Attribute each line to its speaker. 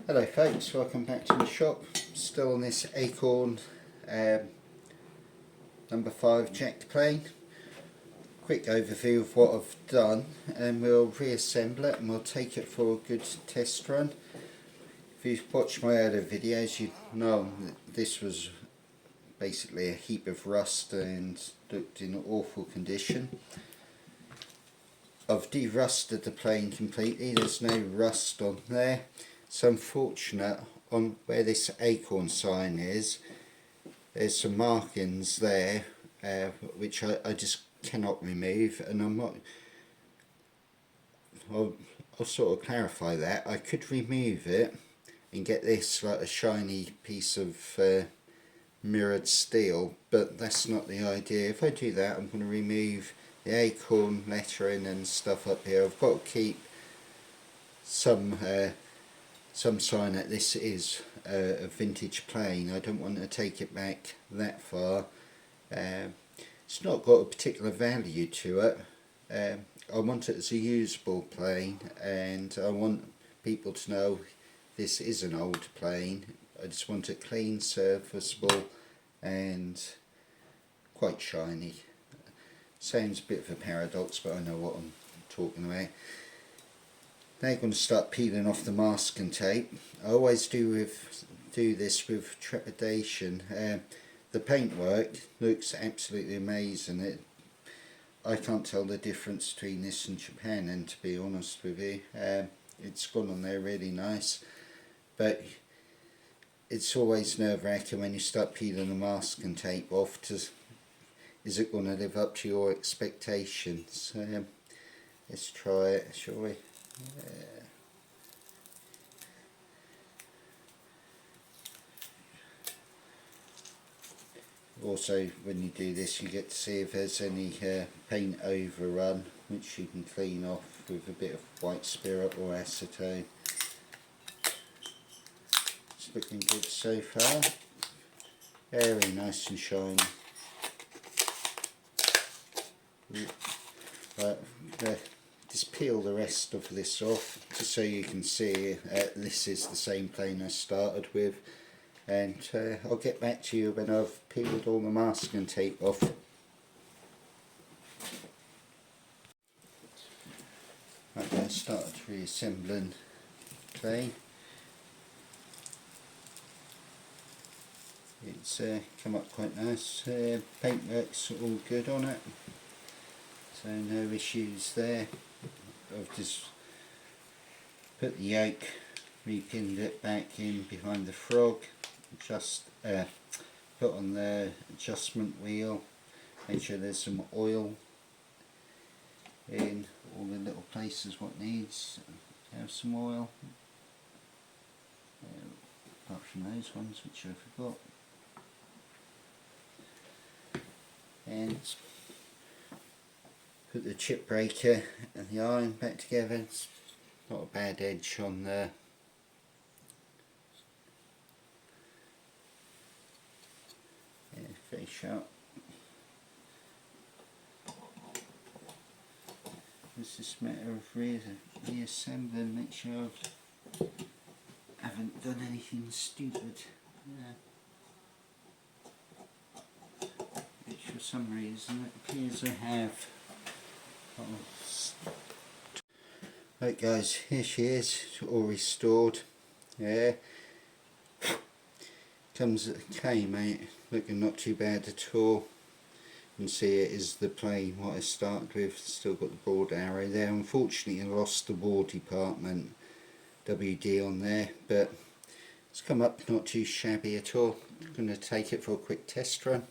Speaker 1: Hello folks, welcome back to the shop. Still on this Acorn number 5 jacked plane. Quick overview of what I've done, and we'll reassemble it and we'll take it for a good test run. If you've watched my other videos, you know that this was basically a heap of rust and looked in awful condition. I've de-rusted the plane completely, there's no rust on there. It's unfortunate on where this Acorn sign is, there's some markings there which I just cannot remove, and I'm not. I'll sort of clarify that. I could remove it and get this like a shiny piece of mirrored steel, but that's not the idea. If I do that, I'm going to remove the Acorn lettering and stuff up here. I've got to keep some sign that this is a vintage plane. I don't want to take it back that far. It's not got a particular value to it. I want it as a usable plane, and I want people to know this is an old plane. I just want it clean, serviceable and quite shiny. Sounds a bit of a paradox, but I know what I'm talking about. Now I'm going to start peeling off the masking tape. I always do this with trepidation. The paintwork looks absolutely amazing. I can't tell the difference between this and Japan, and to be honest with you, it's gone on there really nice. But it's always nerve-wracking when you start peeling the masking tape off. Is it going to live up to your expectations? Let's try it, shall we? Also, when you do this, you get to see if there's any paint overrun, which you can clean off with a bit of white spirit or acetone. It's looking good so far. Very nice and shiny. Right, just peel the rest of this off just so you can see this is the same plane I started with, and I'll get back to you when I've peeled all the masking tape off. Right, I started reassembling the plane. It's come up quite nice. Paintwork's all good on it, so no issues there. I've just put the yoke, repinned it back in behind the frog, just put on the adjustment wheel, make sure there's some oil in all the little places what needs to have some oil, apart from those ones which I forgot. And put the chip breaker and the iron back together. It's not a bad edge on there. Yeah, very sharp. It's just a matter of reassembling, make sure I haven't done anything stupid. Which for some reason it appears I have. Right guys, here she is, all restored. Yeah, came out looking not too bad at all. You can see it is the plane what I started with. Still got the broad arrow there. Unfortunately I lost the War Department WD on there, but it's come up not too shabby at all. I'm going to take it for a quick test run.